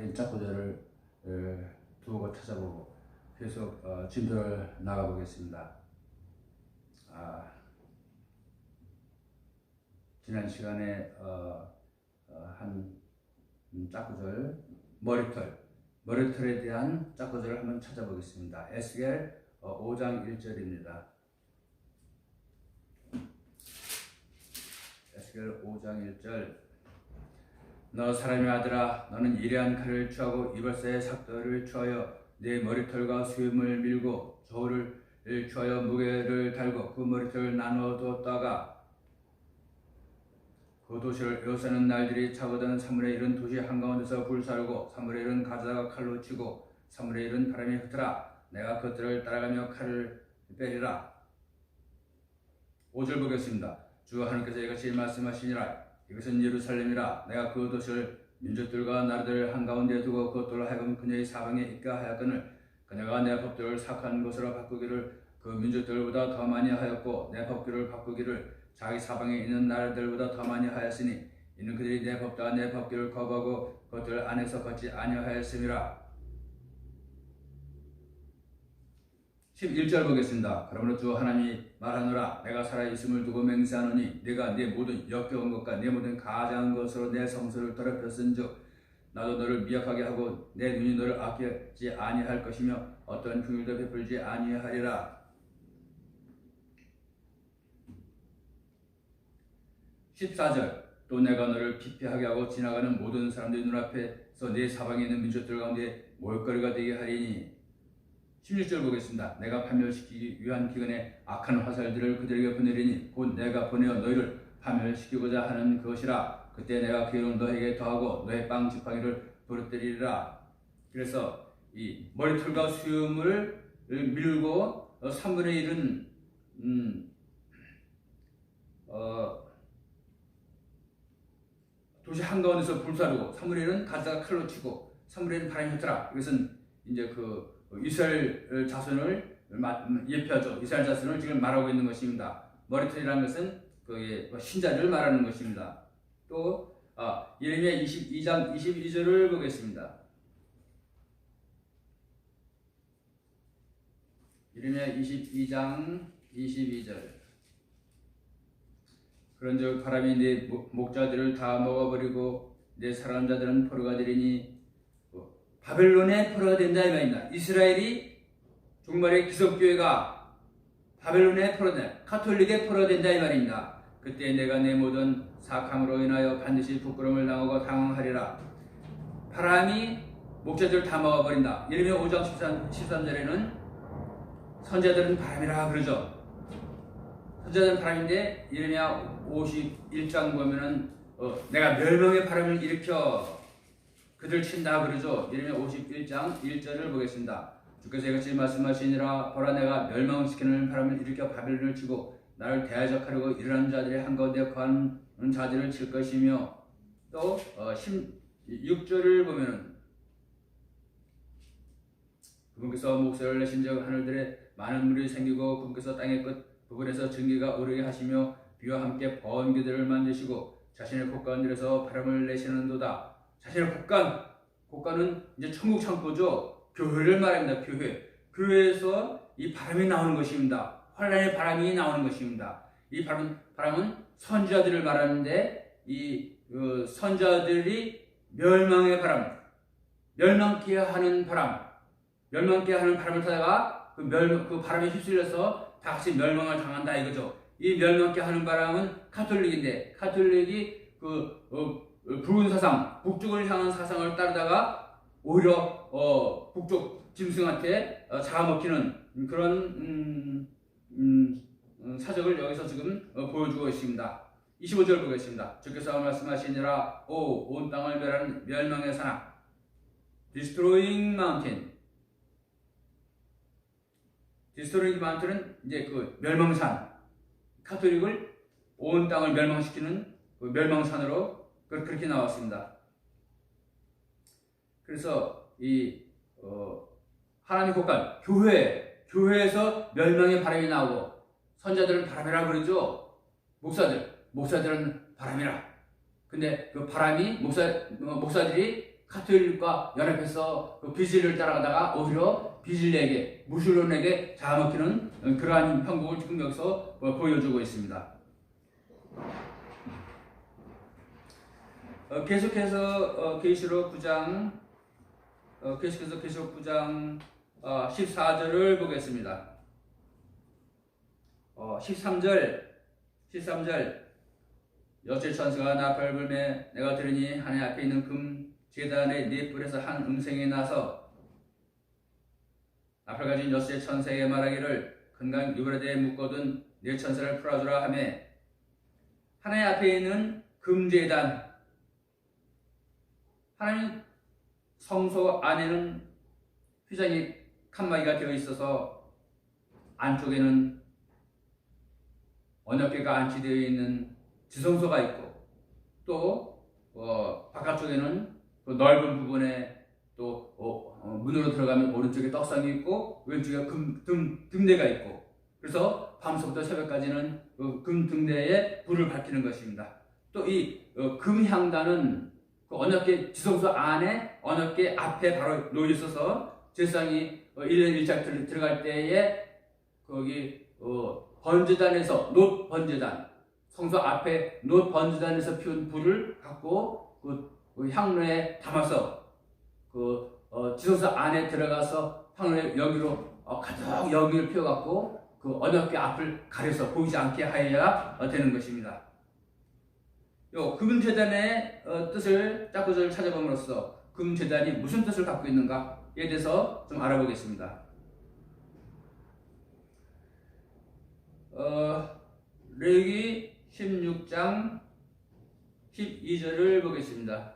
개인 짝구절을 두고 찾아보고 계속 진도를 나가보겠습니다. 지난 시간에 한 짝구절 머리털에 대한 짝구절을 한번 찾아보겠습니다. 에스겔 5장 1절입니다. 에스겔 5장 1절. 너 사람의 아들아, 너는 이레한 칼을 취하고 이발사의 삭도를 취하여 내 머리털과 수염을 밀고 저울을 취하여 무게를 달고 그 머리털을 나누어 두었다가 그 도시를 에워싸는 날들이 차거든 3분의 1은 도시 한가운데서 불사르고 3분의 1은 가져다가 칼로 치고 3분의 1은 바람이 흩으라. 내가 그것들을 따라가며 칼을 빼리라. 5절 보겠습니다. 주 하나님께서 이같이 말씀하시니라. 이것은 예루살렘이라. 내가 그 도시를 민족들과 나라들 한가운데 두고 그것들로 하여금 그녀의 사방에 있게 하였거늘 그녀가 내 법들을 사악한 것으로 바꾸기를 그 민족들보다 더 많이 하였고 내 법규를 바꾸기를 자기 사방에 있는 나라들보다 더 많이 하였으니 이는 그들이 내 법과 내 법규를 거부하고 그것들 안에서 걷지 아니하였음이라. 11절 보겠습니다. 그러므로 주 하나님이 말하노라. 내가 살아있음을 두고 맹세하노니 네가 내 모든 역겨운 것과 내 모든 가장한 것으로 내 성소를 더럽혔은즉 나도 너를 미약하게 하고 내 눈이 너를 아끼지 아니할 것이며 어떠한 긍휼도 베풀지 아니하리라. 14절. 또 내가 너를 피폐하게 하고 지나가는 모든 사람들의 눈앞에서 내 사방에 있는 민족들 가운데 모욕거리가 되게 하리니. 16절 보겠습니다. 내가 파멸시키기 위한 기근에 악한 화살들을 그들에게 보내리니 곧 내가 보내어 너희를 파멸시키고자 하는 것이라. 그때 내가 그 일은 너에게 더하고 너의 빵 지팡이를 부러뜨리리라. 그래서 이 머리털과 수염을 밀고 3분의 1은 도시 한가운데서 불사르고 3분의 1은 가져다가 칼로 치고 3분의 1은 바람이 흩더라. 이것은 이제 그 이스라엘 자손을 예표하죠. 이스라엘 자손을 지금 말하고 있는 것입니다. 머리털이라는 것은 그 신자를 말하는 것입니다. 또 예레미야 22장 22절을 보겠습니다. 예레미야 22장 22절. 그런즉 바람이 내 목자들을 다 먹어버리고 내 사랑하는 자들은 포로가 되리니 바벨론의 포로가 된다 이 말입니다. 이스라엘이 종말의 기독교회가 바벨론의 포로다, 카톨릭의 포로가 된다 이 말입니다. 그때 내가 내 모든 사악함으로 인하여 반드시 부끄러움을 당하고 당황하리라. 바람이 목자들을 다 먹어버린다. 예레미야 5장 13절에는 선자들은 바람이라 그러죠. 선자들은 바람인데 예레미야 51장 보면은 내가 멸망의 바람을 일으켜 그들 친다 그러죠. 예레미야 51장 1절을 보겠습니다. 주께서 이같이 말씀하시니라. 보라 내가 멸망시키는 바람을 일으켜 바벨론을 치고 나를 대적하려고 일어난 자들의 한가운데 거하는 자들을 칠 것이며 또 16절을 보면은 그분께서 목소리를 내신즉 하늘들에 많은 물이 생기고 그분께서 땅의 끝 부분에서 증기가 오르게 하시며 비와 함께 번개들을 만드시고 자신의 곳간들에서 바람을 내시는도다. 자신의 곳간은 이제 천국 창고죠. 교회를 말합니다. 교회에서 이 바람이 나오는 것입니다. 환란의 바람이 나오는 것입니다. 이 바람은 선지자들을 말하는데 이 선지자들이 멸망의 바람, 멸망케 하는 바람을 타다가 그 바람에 휩쓸려서 다 같이 멸망을 당한다 이거죠. 이 멸망케 하는 바람은 카톨릭인데 카톨릭이 붉은 사상, 북쪽을 향한 사상을 따르다가 오히려 북쪽 짐승한테 잡아먹히는 그런 사적을 여기서 지금 보여주고 있습니다. 25절 보겠습니다. 주께서 말씀하시니라. 온 땅을 멸하는 멸망의 산악, Destroying Mountain. Destroying Mountain은 이제 그 멸망산, 카톨릭을 온 땅을 멸망시키는 그 멸망산으로 그렇게 나왔습니다. 그래서 이 하나님의 곳간 교회에서 멸망의 바람이 나오고 선자들은 바람이라 그러죠. 목사들은 바람이라. 근데 그 바람이 목사들이 가톨릭과 연합해서 그 비질을 따라가다가 오히려 비질에게 무술론에게 잡아먹히는 그러한 형국을 지금 여기서 보여주고 있습니다. 계속해서 계시록 9장 14절을 보겠습니다. 13절 여째 천사가 나팔을 불매 내가 들으니 하늘 앞에 있는 금 제단의 네 뿔에서 한 음성이 나서 나팔 가진 여째 천사에게 말하기를 큰강 유브라데에 묶어둔 네 천사를 풀어주라 하며 하늘 앞에 있는 금 제단 하나님 성소 안에는 휘장이 칸막이가 되어 있어서 안쪽에는 언약궤가 안치되어 있는 지성소가 있고 또 바깥쪽에는 그 넓은 부분에 또 문으로 들어가면 오른쪽에 떡상이 있고 왼쪽에 등대가 있고 그래서 밤새부터 새벽까지는 그 금 등대에 불을 밝히는 것입니다. 또 이 금향단은 그 언약궤 지성소 안에 언약궤 앞에 바로 놓여 있어서 제사장이 1년 1장 들어갈 때에 거기 번제단에서 놋 번제단 성소 앞에 놋 번제단에서 피운 불을 갖고 그 향로에 담아서 지성소 안에 들어가서 향로에 여기로 가득 여기를 피워갖고 그 언약궤 앞을 가려서 보이지 않게 하여야 되는 것입니다. 요 금제단의 뜻을 짝구절을 찾아봄으로써 금제단이 무슨 뜻을 갖고 있는가에 대해서 좀 알아보겠습니다. 레위기 16장 12절을 보겠습니다.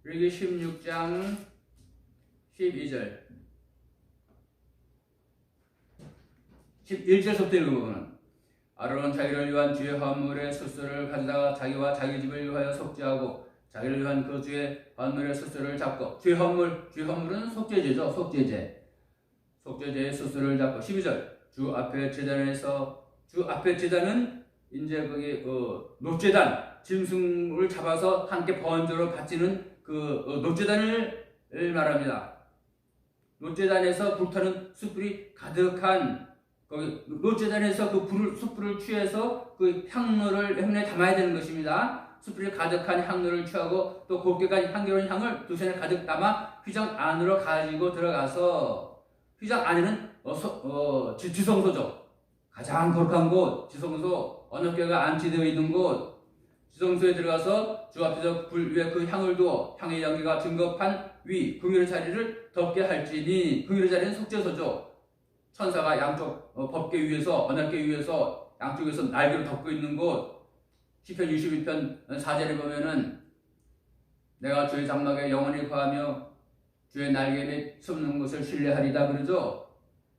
레위기 16장 12절 11절부터 읽어보면 아론은 자기를 위한 주의 화물의 숫소를 가져다가 자기와 자기 집을 위하여 속죄하고 자기를 위한 그 주의 화물의 숫소를 잡고 주의 화물은 속죄제죠. 속죄제의 숫소를 잡고 12절 주 앞에 제단은 이제 거기 놋제단 짐승을 잡아서 함께 번제로 바치는 그 놋제단을 말합니다. 놋제단에서 불타는 숯불이 가득한 거기 놋제단에서 그 숯불을 취해서 그 향로를 향로에 담아야 되는 것입니다. 숯불이 가득한 향로를 취하고 또 곱게 간 향기로운 향을 두 손에 가득 담아 휘장 안으로 가지고 들어가서 휘장 안에는 지성소죠. 가장 거룩한 곳 지성소 언약궤가 안치되어 있는 곳 지성소에 들어가서 주 앞에서 불 위에 그 향을 두어 향의 연기가 증거판 위 긍휼의 자리를 덮게 할지니 긍휼의 자리는 속죄소죠. 천사가 양쪽 법궤 위에서 언약궤 위에서 양쪽에서 날개로 덮고 있는 곳 시편 62편 4절에 보면은 내가 주의 장막에 영원히 거하며 주의 날개 및 숨는 곳을 신뢰하리다 그러죠.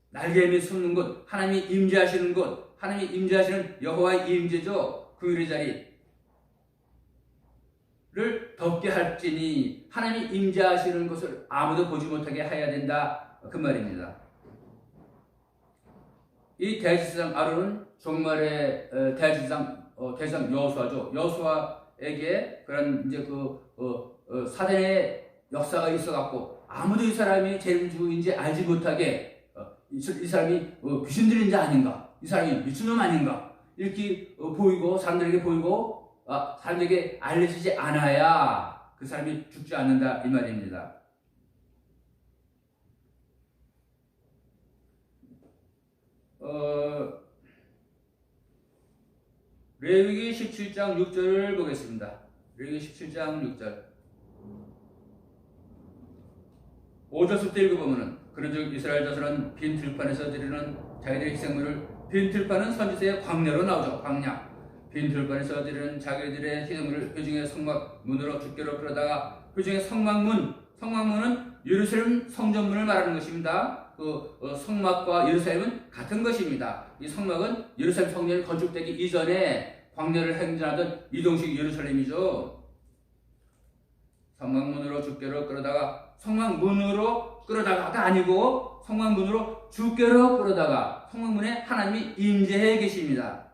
날개 및 숨는 곳 하나님이 임재하시는 곳 하나님이 임재하시는 여호와의 임재죠. 긍휼의 자리를 덮게 할지니 하나님이 임재하시는 것을 아무도 보지 못하게 해야 된다 그 말입니다. 이 대제사장 아론은 종말의 대제사장 여호수아죠. 여호수아에게 그런 이제 사단의 역사가 있어갖고 아무도 이 사람이 재림주인지 알지 못하게 이 사람이 귀신들인지 아닌가, 이 사람이 미친놈 아닌가 이렇게 보이고 사람들에게 보이고 사람들에게 알려지지 않아야 그 사람이 죽지 않는다 이 말입니다. 레위기 17장 6절을 보겠습니다. 레위기 17장 6절 5절부터 읽어보면은 그런즉 이스라엘 자손은 빈 들판에서 드리는 자기들의 희생물을 빈 들판은 선지서의 광야로 나오죠. 광야 빈 들판에서 드리는 자기들의 희생물을 회중의 성막 문으로 주께로 끌어다가 회중의 성막문은 예루살렘 성전문을 말하는 것입니다. 성막과 예루살렘은 같은 것입니다. 이 성막은 예루살렘 성전이 건축되기 이전에 광야를 행진하던 이동식 예루살렘이죠. 성막문으로 주께로 끌어다가 성막문으로 끌어다가가 아니고 성막문으로 주께로 끌어다가 성막문에 하나님이 임재해 계십니다.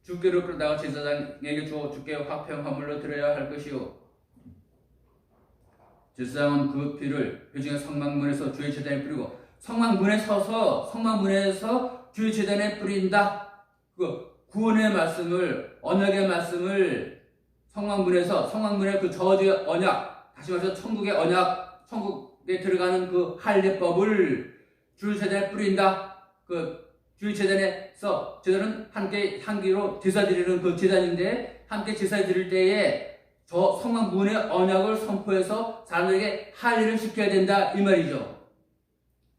주께로 끌다가 제사장에게 주어 주께 화평 화물로 드려야 할 것이요 제사장은 그 피를 회중의 성막문에서 주의 제단에 뿌리고 성막문에 서서 성막문에서 주의 제단에 뿌린다. 그 구원의 말씀을 언약의 말씀을 성막문의 그 저주의 언약, 다시 말해서 천국의 언약, 천국에 들어가는 그 할례법을 주의 제단에 뿌린다. 그 주의 제단에서 제단은 함께 향기로 제사 드리는 그 제단인데 함께 제사 드릴 때에 저 성막문의 언약을 선포해서 사람들에게 할례를 시켜야 된다 이 말이죠.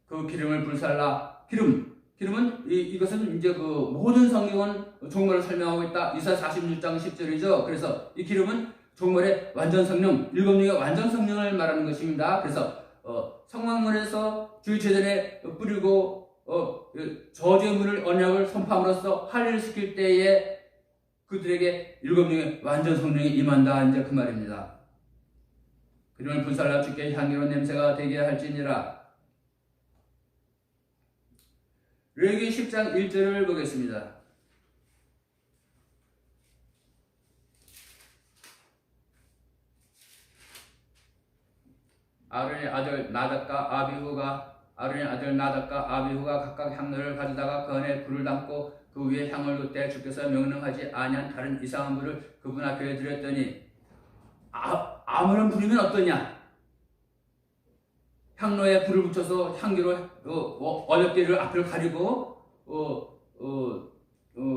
그 기름을 불살라. 기름은 이것은 이제 그 모든 성경은 종말을 설명하고 있다. 이사 46장 10절이죠. 그래서 이 기름은 종말의 완전 성령, 일곱 영의 완전 성령을 말하는 것입니다. 그래서 성막문에서 주의 제단에 뿌리고 저주의 문을 언약을 선포함으로써 할례를 시킬 때에 그들에게 일곱 명의 완전 성령이 임한다 이제 그 말입니다. 기름을 불살라 주께 향기로운 냄새가 되게 할지니라. 레위기 10장 1절을 보겠습니다. 아론의 아들 나답과 아비후가 각각 향로를 가져다가 그 안에 불을 담고 그 위에 향을 뒀대 주께서 명령하지 아니한 다른 이상한 불을 그분 앞에 드렸더니 아무런 불이면 어떠냐? 향로에 불을 붙여서 향기로 언약궤를 앞을 가리고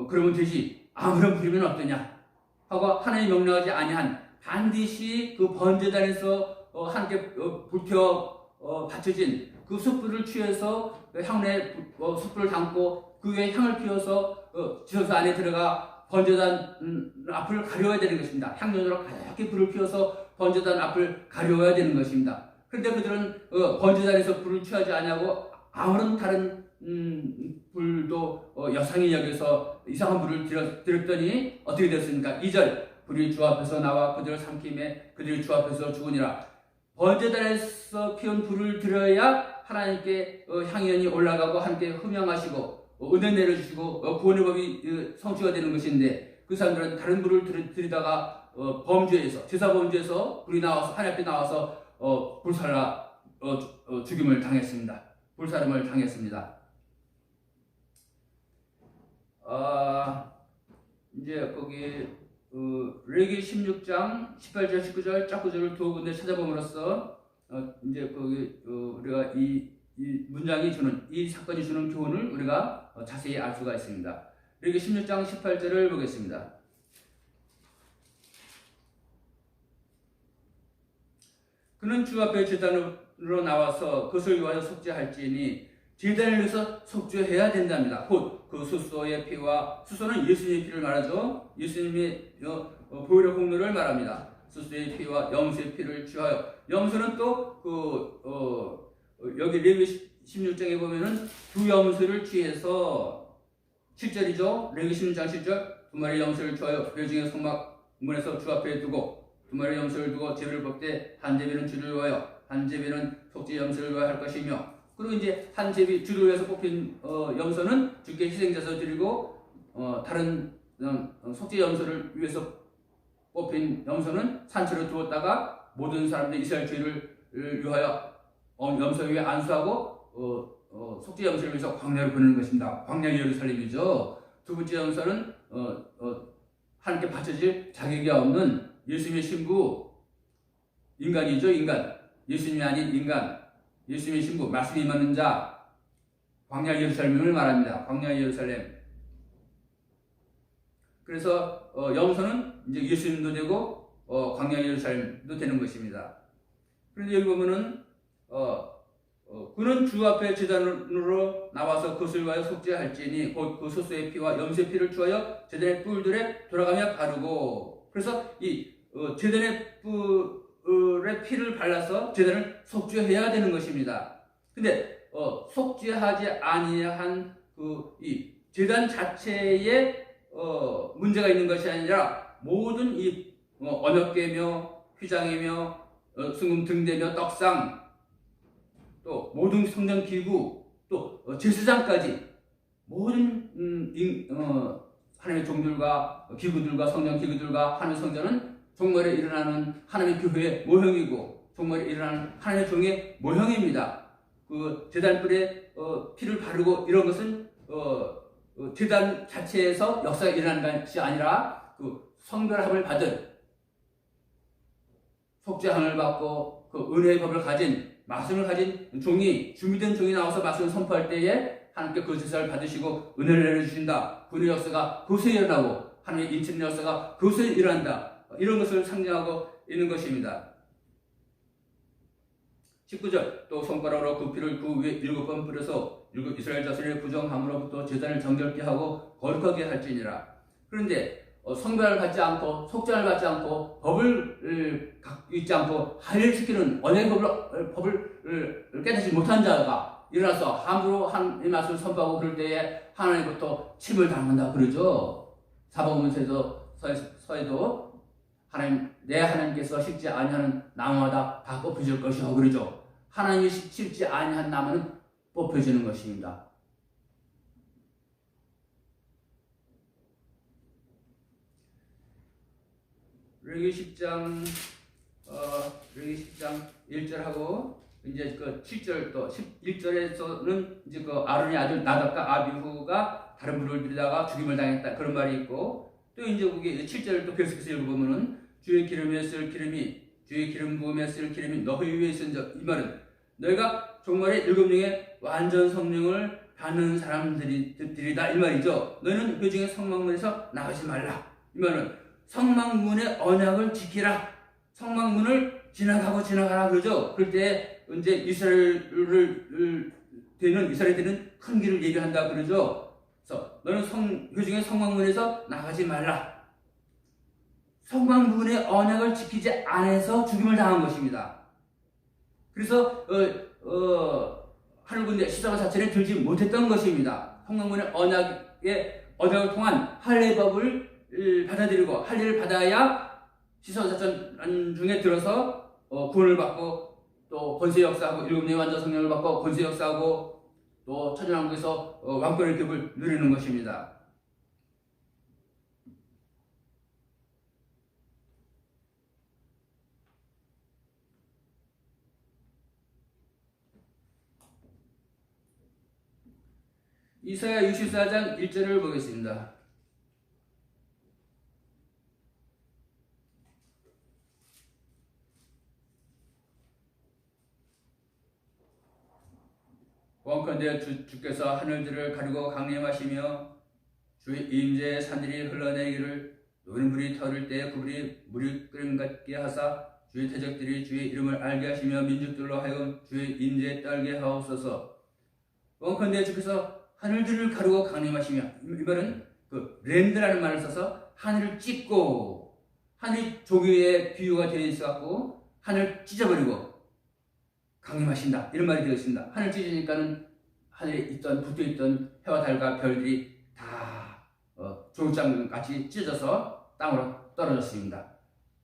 그러면 되지. 아무런 불이면 어떠냐? 하고 하나님이 명령하지 아니한 반드시 그 번제단에서 함께 불켜 바쳐진 그 숯불을 취해서 향로에 숯불을 담고 그 위에 향을 피워서 지성소 안에 들어가 번제단 앞을 가려야 되는 것입니다. 향연으로 가볍게 불을 피워서 번제단 앞을 가려야 되는 것입니다. 그런데 그들은 번제단에서 불을 취하지 않냐고 아무런 다른 불도 여상히 여겨서 이상한 불을 들었더니 어떻게 됐습니까? 2절 불이 주 앞에서 나와 그들을 삼킴에 그들이 주 앞에서 죽으니라. 번제단에서 피운 불을 들어야 하나님께 향연이 올라가고 함께 흠양하시고 은혜 내려주시고 구원의 법이 성취가 되는 것인데 그 사람들은 다른 불을 들이다가 범죄에서 제사 범죄에서 불이 나와서 하나님 앞에 나와서 불살라 죽임을 당했습니다. 불사름을 당했습니다. 이제 거기 레위기 16장 18절 19절 짝 구절을 두 군데 찾아봄으로써 이제 거기 우리가 이 문장이 주는 이 사건이 주는 교훈을 우리가 자세히 알 수가 있습니다. 레위기 16장 18절을 보겠습니다. 그는 주 앞에 제단으로 나와서 그것을 위하여 속죄할지니 제단을 위해서 속죄해야 된답니다. 곧 그 수소의 피와 수소는 예수님의 피를 말하죠. 예수님의 보혈의 공로를 말합니다. 수소의 피와 염소의 피를 취하여 염소는 또 여기 레위기 16장에 보면은 두 염소를 취해서 7절이죠. 레위기 16장 7절 두 마리 염소를 취하여 회중의 성막문에서 주 앞에 두고 두 마리 염소를 두고 제비를 뽑되 한 제비는 주를 위하여 한 제비는 속죄 염소를 위하여 할 것이며 그리고 이제 한 제비 주를 위해서 뽑힌 염소는 주께 희생제사 드리고 다른 속죄 염소를 위해서 뽑힌 염소는 산채로 두었다가 모든 사람들 이스라엘 죄를 위하여 염소 위에 안수하고 속죄 염소를 위해서 광야로 보내는 것입니다. 광야 예루살렘이죠. 두 번째 염소는 하나님께 바쳐질 자격이 없는 예수님의 신부 인간이죠. 인간. 예수님이 아닌 인간. 예수님의 신부 말씀이 임하는 자 광야 예루살렘을 말합니다. 광야 예루살렘. 그래서 염소는 이제 예수님도 되고 광야 예루살렘도 되는 것입니다. 그런데 여기 보면은 그는 주 앞에 제단으로 나와서 그것을 위하여 속죄할지니 곧 그 소수의 피와 염소의 피를 주하여 제단의 뿔들에 돌아가며 바르고 그래서 이 제단의 뿔의 피를 발라서 제단을 속죄해야 되는 것입니다. 근데 속죄하지 아니한 이 제단 자체에 문제가 있는 것이 아니라 모든 이 언약궤며 휘장이며 순금 등대며 떡상 또 모든 성전 기구 또 제사장까지 모든 하나님의 종들과 기구들과 성령 기구들과 하나님의 성전은 종말에 일어나는 하나님의 교회의 모형이고 종말에 일어나는 하나님의 종의 모형입니다. 그 제단불에 피를 바르고 이런 것은 제단 자체에서 역사가 일어나는 것이 아니라 그 성별함을 받은 속죄함을 받고 그 은혜의 법을 가진 말씀을 가진 종이 준비된 종이 나와서 말씀을 선포할 때에 하나님께 그 제사를 받으시고 은혜를 내려주신다. 구원의 역사가 그것에 일어나고 하나님의 인치는 역사가 그것에 일어난다. 이런 것을 상징하고 있는 것입니다. 19절 또 손가락으로 그 피를 그 위에 7번 뿌려서 이스라엘 자손의 부정함으로부터 제단을 정결케 하고 거룩하게 할지니라. 그런데 성별을 받지 않고 속죄를 받지 않고 법을 갖고 있지 않고 할례시키는 언약의 법을 깨닫지 못한 자가 일어나서 함부로 하나님의 말씀을 선포하고 그럴 때에 하나님부터 침을 당한다 그러죠. 사복음서에도 하나님 내 하나님께서 식지 아니하는 나무마다 다 뽑혀질 것이요 그러죠. 하나님이 식지 아니한 나무는 뽑혀지는 것입니다. 레위기 10장 1절하고 이제 그 7절 또 11절에서는 이제 그 아론의 아들 나답과 아비후가 다른 불을 들이다가 죽임을 당했다 그런 말이 있고 또 이제 그게 7절을 또 계속해서 읽어보면은 주의 기름에 쓸 기름이 주의 기름 부음에 쓸 기름이 너희 위에 있은 이 말은 너희가 종말의 7명의 완전 성령을 받는 사람들이다 이 말이죠. 너희는 회중의 성막문에서 나가지 말라. 이 말은 성막문의 언약을 지키라. 성막문을 지나가라 그러죠. 그럴 때 이제 이스라엘을 되는 큰 길을 얘기한다 그러죠. 그래서 너는 회중의 성막문에서 나가지 말라. 성막문의 언약을 지키지 않아서 죽임을 당한 것입니다. 그래서 하늘군대 시사가 자체를 들지 못했던 것입니다. 성막문의 언약을 통한 할례법을 받아들이고 할례를 받아야 시사자전 중에 들어서 구원을 받고 또 권세 역사하고 7명의 완전 성령을 받고 권세 역사하고 또 천년왕국에서 왕권의 격을 누리는 것입니다. 이사야 64장 1절을 보겠습니다. 원컨대 주께서 하늘들을 가리고 강림하시며 주의 임재의 산들이 흘러내리기를 노는 불이 터를 때 그 불이 물이 끓임 같게 하사 주의 대적들이 주의 이름을 알게 하시며 민족들로 하여금 주의 임재에 떨게 하옵소서. 원컨대 주께서 하늘들을 가리고 강림하시며 이 말은 그 랜드라는 말을 써서 하늘을 찢고 하늘이 조기의 비유가 되어 있어갖고 하늘 찢어버리고 강림하신다 이런 말이 되어 있습니다. 하늘 찢으니까는 하늘에 붙어있던 해와 달과 별들이 다 조장같이 찢어져서 땅으로 떨어졌습니다.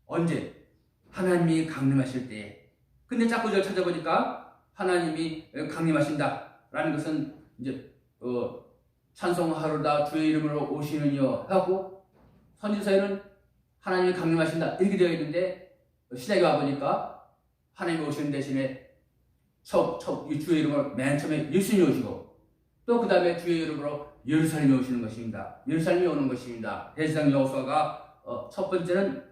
언제? 하나님이 강림하실 때에. 근데 자꾸 저를 찾아보니까 하나님이 강림하신다라는 것은 이제 찬송하로다 주의 이름으로 오시느니요 하고 선지서에는 하나님이 강림하신다 이렇게 되어 있는데 신약에 와보니까 하나님이 오시는 대신에 이 주의 이름으로 맨 처음에 예수님이 오시고 또 그 다음에 주의 이름으로 예루살렘이 오시는 것입니다. 예루살렘이 오는 것입니다. 대제사장 여호수아가 첫 번째는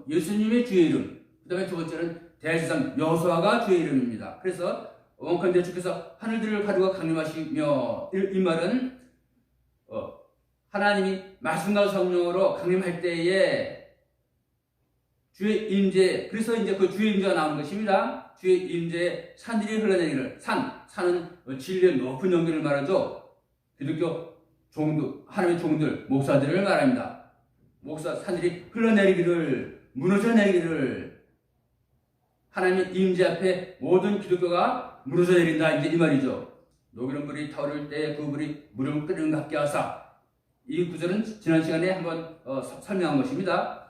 예수님의 주의 이름, 그 다음에 두 번째는 대제사장 여호수아가 주의 이름입니다. 그래서 원컨대 주께서 하늘들을 가리고 강림하시며 이 말은 하나님이 말씀과 성령으로 강림할 때에 주의 임재, 그래서 이제 그 주의 임재가 나오는 것입니다. 주의 임재에 산들이 흘러내리기를. 산은 진리의 높은 영광을 말하죠. 기독교 종들, 하나님의 종들, 목사들을 말합니다. 산들이 흘러내리기를, 무너져 내리기를. 하나님의 임재 앞에 모든 기독교가 무너져 내린다 이제 이 말이죠. 녹이는 물이 타오를 때 그 물이 물을 끓는 것 같게 하사. 이 구절은 지난 시간에 한번 설명한 것입니다.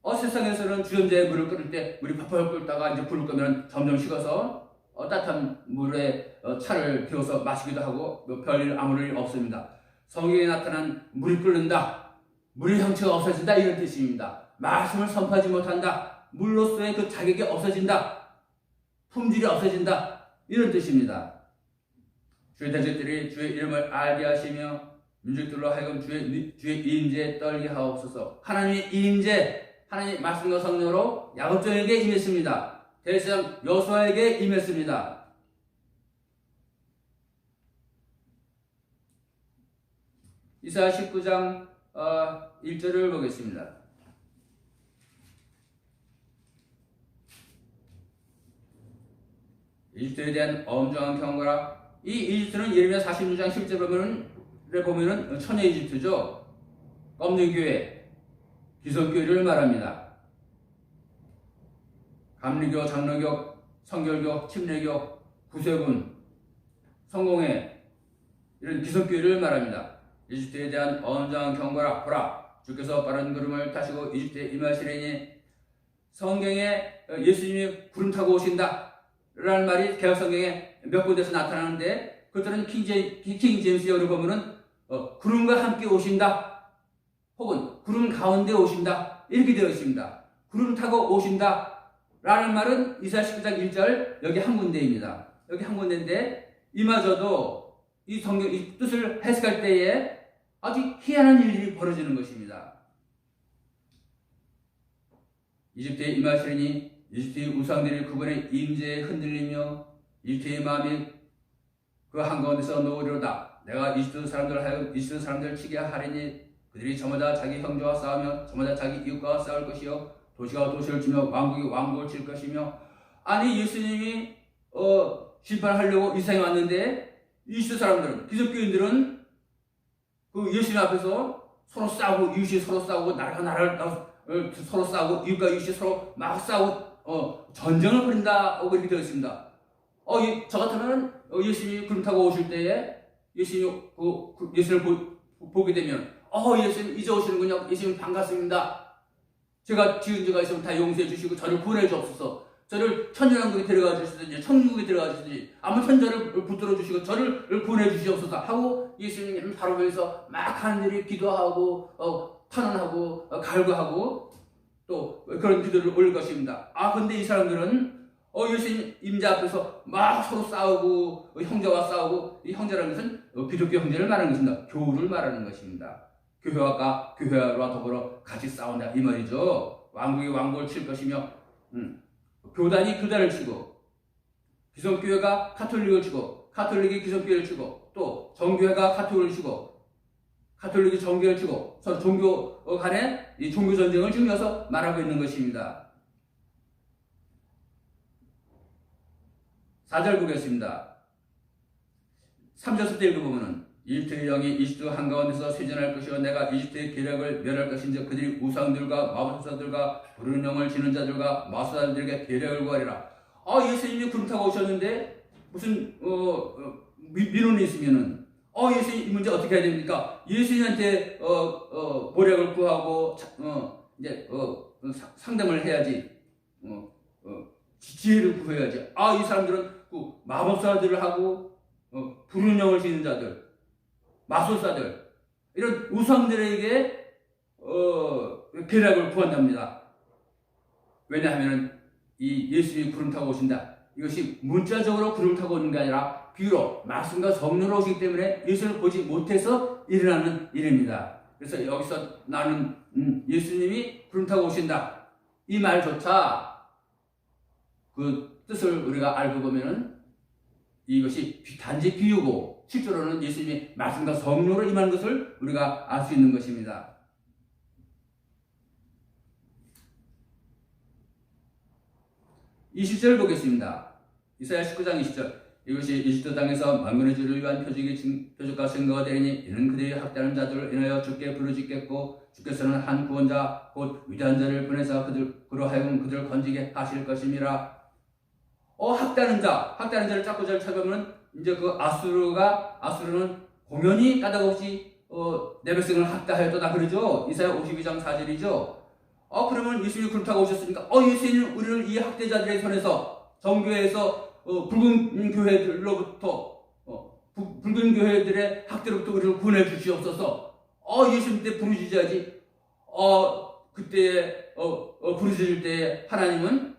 세상에서는 주전자에 물을 끓일 때 물이 펄펄 끓다가 이제 불을 끄면 점점 식어서 따뜻한 물에 차를 데워서 마시기도 하고 별일 아무 일 없습니다. 성경에 나타난 물이 끓는다. 물의 형체가 없어진다 이런 뜻입니다. 말씀을 선포하지 못한다. 물로서의 그 자격이 없어진다. 품질이 없어진다. 이런 뜻입니다. 주의 대적들이 주의 이름을 알게 하시며 민족들로 하여금 주의 임재에 떨게 하옵소서. 하나님의 임재, 하나님의 말씀과 성령으로 야곱족에게 임했습니다. 대제사장 여호수아에게 임했습니다. 이사야 19장 1절을 보겠습니다. 이집트에 대한 엄정한 경고라. 이 이집트는 예레미야 46장 10절에 보면은 천여 이집트죠. 껌는 교회, 기성교회를 말합니다. 감리교, 장로교, 성결교, 침례교, 구세군, 성공회 이런 기성교회를 말합니다. 이집트에 대한 엄정한 경고라. 보라, 주께서 빠른 구름을 타시고 이집트에 임하시리니. 성경에 예수님이 구름 타고 오신다 라는 말이 개혁성경에 몇 군데서 나타나는데, 그것들은 킹 제임스역으로 보면은 구름과 함께 오신다, 혹은 구름 가운데 오신다 이렇게 되어 있습니다. 구름 타고 오신다 라는 말은 이사야 19장 1절 여기 한 군데입니다. 여기 한 군데인데, 이마저도 이 성경 이 뜻을 해석할 때에 아주 희한한 일이 벌어지는 것입니다. 이집트에 임하시리니 이집트의 우상들이 그분의 임재에 흔들리며 이집트의 마음이 그 한가운데서 놓으리로다. 내가 이집트 사람들을 하여금 이집트 사람들을 치게 하리니 그들이 저마다 자기 형제와 싸우며 저마다 자기 이웃과 싸울 것이요 도시가 도시를 치며 왕국이 왕국을 칠 것이며. 아니, 예수님이 심판하려고 이 세상에 왔는데 이집트 사람들은, 기독교인들은 그 예수님 앞에서 서로 싸우고, 이웃이 서로 싸우고, 나라가 나라를 서로 싸우고, 이웃과 이웃이 서로 막 싸우고 전쟁을 벌인다고 그렇게 되어 있습니다. 저 같으면 예수님이 구름 타고 오실 때에 예수님을 보게 되면 예수님 이제 오시는군요. 예수님 반갑습니다. 제가 지은 죄가 있으면 다 용서해 주시고 저를 구원해 주옵소서. 저를 천년왕국에 데려가 주시든지 천국에 데려가 주시든지 아무튼 저를 붙들어 주시고 저를 구원해 주시옵소서 하고 예수님 바로 보면서 막 하늘이 기도하고 탄원하고 갈구하고 또 그런 기도를 올릴 것입니다. 근데 이 사람들은 예수님 임재 앞에서 막 서로 싸우고 형제와 싸우고, 이 형제라는 것은 기독교 형제를 말하는 것입니다. 교우를 말하는 것입니다. 교회와 더불어 같이 싸운다 이 말이죠. 왕국이 왕국을 칠 것이며 교단이 교단을 치고, 기성교회가 가톨릭을 치고, 가톨릭이 기성교회를 치고, 또 정교회가 가톨릭을 치고, 가톨릭이 정교회를 치고, 서로 종교 간에 이 종교 전쟁을 중요해서 말하고 있는 것입니다. 4절 보겠습니다. 3절부터 읽어보면은 이집트의 영이 이집트 한가운데서 쇄전할 것이요 내가 이집트의 계략을 멸할 것인즉 그들이 우상들과 마법사들과 부르는 영을 지는 자들과 마술사들에게 계략을 구하리라. 예수님이 구름 타고 오셨는데 무슨 민원이 있으면은 예수님 이 문제 어떻게 해야 됩니까? 예수님한테 모략을 구하고 이제 상담을 해야지. 지혜를 구해야지. 이 사람들은 그 마법사들을 하고 부르는 영을 지는 자들, 마술사들, 이런 우상들에게 계략을 구한답니다. 왜냐하면 이 예수님이 구름 타고 오신다. 이것이 문자적으로 구름 타고 오는 게 아니라 비유로 말씀과 성령으로 오시기 때문에 예수를 보지 못해서 일어나는 일입니다. 그래서 여기서 나는 예수님이 구름 타고 오신다 이 말조차 그 뜻을 우리가 알고 보면은 이것이 단지 비유고 실제로는 예수님이 말씀과 성령으로 임하는 것을 우리가 알 수 있는 것입니다. 20절 보겠습니다. 이사야 19장 20절. 이것이 이집트 땅에서 만군의 주를 위한 표적과 증거가 되리니 이는 그들이 학대하는 자들을 인하여 주께 부르짖겠고 주께서는 한 구원자 곧 위대한 자를 보내사 그로 하여금 그들을 건지게 하실 것임이라. 학대하는 자를 자꾸 찾아보면 이제 그 아수르는 공연히 까닭없이 내 백성을 학대하였다 그러죠. 이사야 52장 4절이죠. 그러면 예수님이 구름 타고 오셨으니까 예수님은 우리를 이 학대자들의 손에서 정교회에서 붉은 교회들로부터 붉은 교회들의 학대로부터 우리를 구원해 주시옵소서. 예수님 때 부르짖어야지. 그때 부르짖을 때 하나님은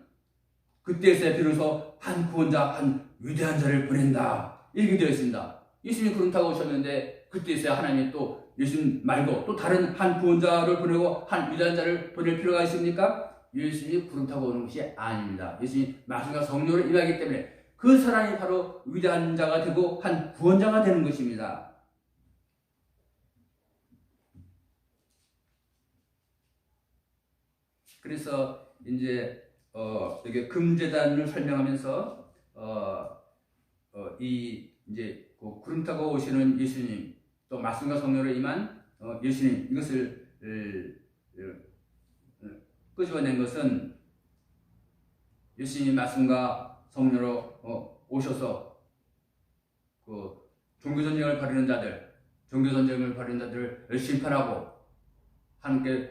그때서야 비로소 한 구원자, 한 위대한 자를 보낸다, 이렇게 되어 있습니다. 예수님이 그렇다고 오셨는데 그때서야 하나님이 또 예수님 말고 또 다른 한 구원자를 보내고 한 위대한 자를 보낼 필요가 있습니까? 예수님이 구름타고 오는 것이 아닙니다. 예수님이 말씀과 성령으로 임하기 때문에 그 사람이 바로 위대한 자가 되고 한 구원자가 되는 것입니다. 그래서 이제 이게 금제단을 설명하면서 이 이제 그 구름 타고 오시는 예수님, 또 말씀과 성령으로 임한 예수님, 이것을 끄집어낸 것은 예수님이 말씀과 성령으로 오셔서 그 종교전쟁을 벌이는 자들을 심판하고 함께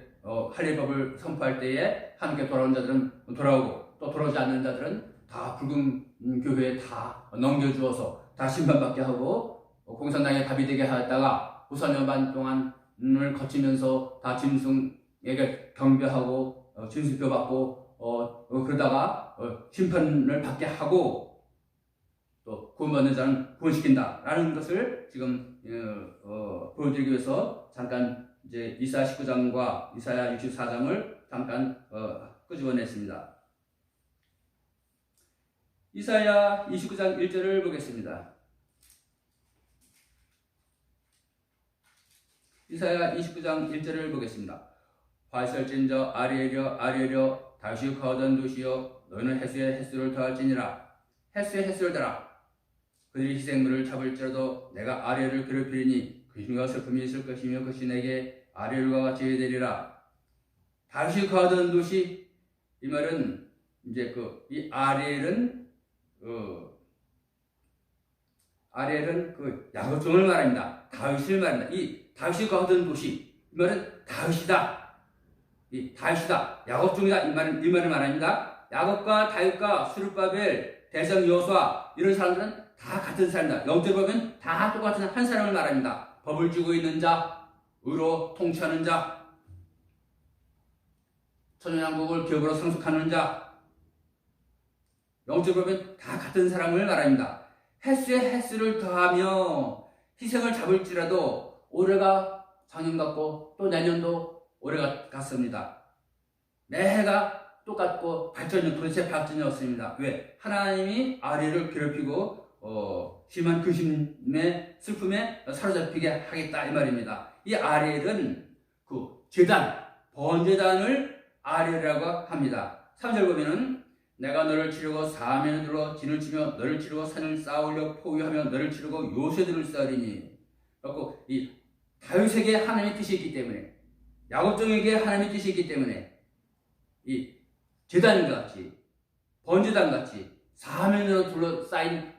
할례 법을 선포할 때에 함께 돌아온 자들은 돌아오고 또 돌아오지 않는 자들은 다 붉은 교회에 다 넘겨주어서 다 심판받게 하고 공산당의 답이 되게 하였다가 후사년 반 동안을 거치면서 다 짐승에게 경배하고 진술표 받고 그러다가 심판을 받게 하고 또 구원받는 자는 구원시킨다라는 것을 지금 보여드리기 위해서 잠깐 이제 이사야 19장과 이사야 64장을 잠깐 끄집어냈습니다. 이사야 29장 1절을 보겠습니다. 이사야 29장 1절을 보겠습니다. 화살진저 아리에려 다시 거하던 도시여, 너희는 해수의 횟수를 더할지니라. 해수의 횟수를 더라. 그들이 희생물을 잡을지라도 내가 아리엘을 괴롭히리니 그 힘과 슬픔이 있을 것이며 그것이 내게 아리엘과 같이 되리라. 다시 거하던 도시, 이 말은 이제 이 아리엘은 그 야곱종을 말합니다. 다윗을 말합니다. 이 다윗이 거하던 도시, 이 말은 다윗이다. 이 다윗이다. 야곱종이다. 이 말을 말합니다. 야곱과 다윗과 스룹바벨, 대성 여호수아, 이런 사람들은 다 같은 사람이다. 영적으로 보면 다 똑같은 한 사람을 말합니다. 법을 쥐고 있는 자, 의로 통치하는 자, 천연왕국을 기업으로 상속하는 자, 영적으로 보면 다 같은 사람을 말합니다. 횟수에 횟수를 더하며 희생을 잡을지라도 올해가 작년 같고 또 내년도 올해가 같습니다. 매해가 똑같고 발전이 도대체 발전이 없습니다. 왜? 하나님이 아리를 괴롭히고 심한 근심의 슬픔에 사로잡히게 하겠다, 이 말입니다. 이 아리엘은 그 제단, 번제단을 아리엘이라고 합니다. 3절 보면은 내가 너를 치르고 사면으로 진을 치며 너를 치르고 산을 쌓으려 포위하며 너를 치르고 요새들을 쌓으리니. 그래서 이 다윗에게 하나님의 뜻이 있기 때문에, 야곱종에게 하나님의 뜻이 있기 때문에 이 제단같이 번제단같이 사면으로 둘러싸인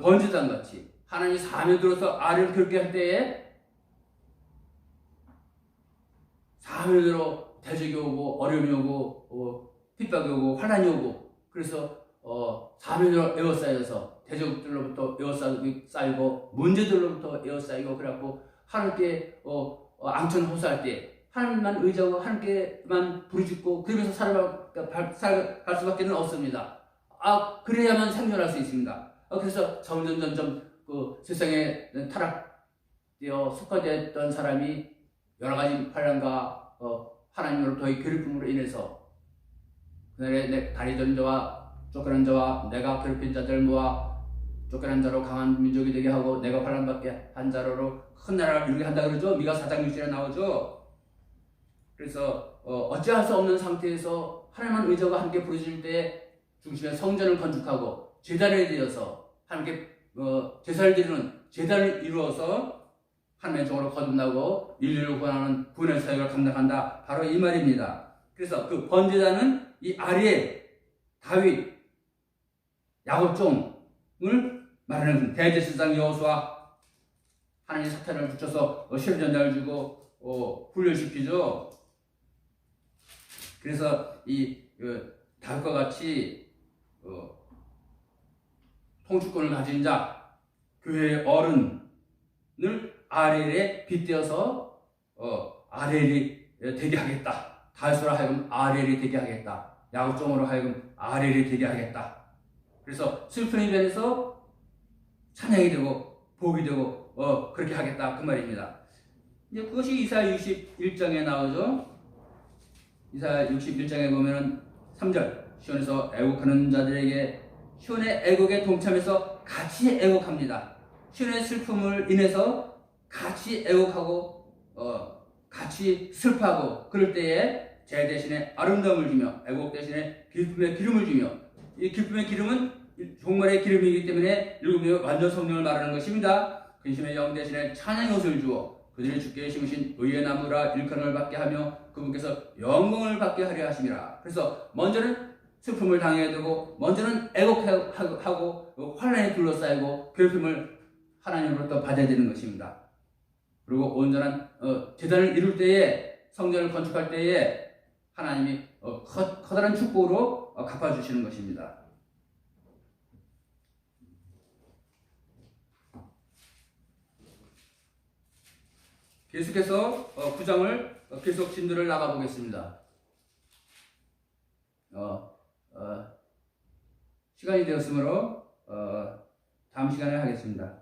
번제단같이 하나님이 사면으로 들어서 아리를 괴롭게 할 때에 사면으로 대적이 오고 어려움이 오고 핍박이 오고 환난이 오고, 그래서 사면으로 에워싸여서 대적들로부터 에워싸이고 문제들로부터 에워싸이고, 그래갖고 하나님께 앙천호소할 때 하나님만 의지하고 하나님께만 부르짖고 그러면서 살아갈 수밖에 없습니다. 그래야만 생존할 수 있습니다. 그래서 점점 그 세상에 타락되어 속화되었던 사람이 여러 가지 환난과 하나님으로부터의 괴롭힘으로 인해서 그날에 다리 저린 자와 쫓겨난 자와 내가 괴롭힌 자들 모아 쫓겨난 자로 강한 민족이 되게 하고 내가 환난받게 한 자로 큰 나라를 이루게 한다 그러죠. 미가 4장 6절에 나오죠. 그래서 어찌할 수 없는 상태에서 하나님만 의지하고 함께 부르짖을 때 중심에 성전을 건축하고 제단을 지어서 하나님께 제사를 드리는 제단을 이루어서 하나님의 종으로 거듭나고 인류를 구원하는 구원의 사역을 감당한다, 바로 이 말입니다. 그래서 그 번제단은 이 아리엘, 다윗, 야곱종을 말하는 대제사장 여호수아, 하나님이 사탄을 붙여서 시험전장을 주고 훈련시키죠. 그래서 이 다윗과 같이 통치권을 가진 자, 교회의 어른을 아리엘에 빗대어서 아리엘이 되게 하겠다. 다윗으로 하여금 아렐이 되게 하겠다. 야곱종으로 하여금 아렐이 되게 하겠다. 그래서 슬픈 이변에서 찬양이 되고 복이 되고 그렇게 하겠다 그 말입니다. 이제 그것이 이사야 61장에 나오죠. 이사야 61장에 보면은 3절 시온에서 애곡하는 자들에게 시온의 애곡에 동참해서 같이 애곡합니다. 시온의 슬픔을 인해서 같이 애곡하고 같이 슬퍼하고 그럴 때에 제 대신에 아름다움을 주며 애곡 대신에 기쁨의 기름을 주며 이 기쁨의 기름은 종말의 기름이기 때문에 일곱의 완전 성령을 말하는 것입니다. 근심의 영 대신에 찬양의 옷을 주어 그들이 주께 심으신 의의 나무라 일컬음을 받게 하며 그분께서 영광을 받게 하려 하심이라. 그래서 먼저는 슬픔을 당해야 되고 먼저는 애곡하고 환난에 둘러싸이고 괴롭힘을 하나님으로부터 받아야 되는 것입니다. 그리고 온전한 제단을 이룰 때에 성전을 건축할 때에 하나님이 커다란 축복으로 갚아주시는 것입니다. 계속해서 9장을 계속 진도를 나가보겠습니다. 시간이 되었으므로 다음 시간에 하겠습니다.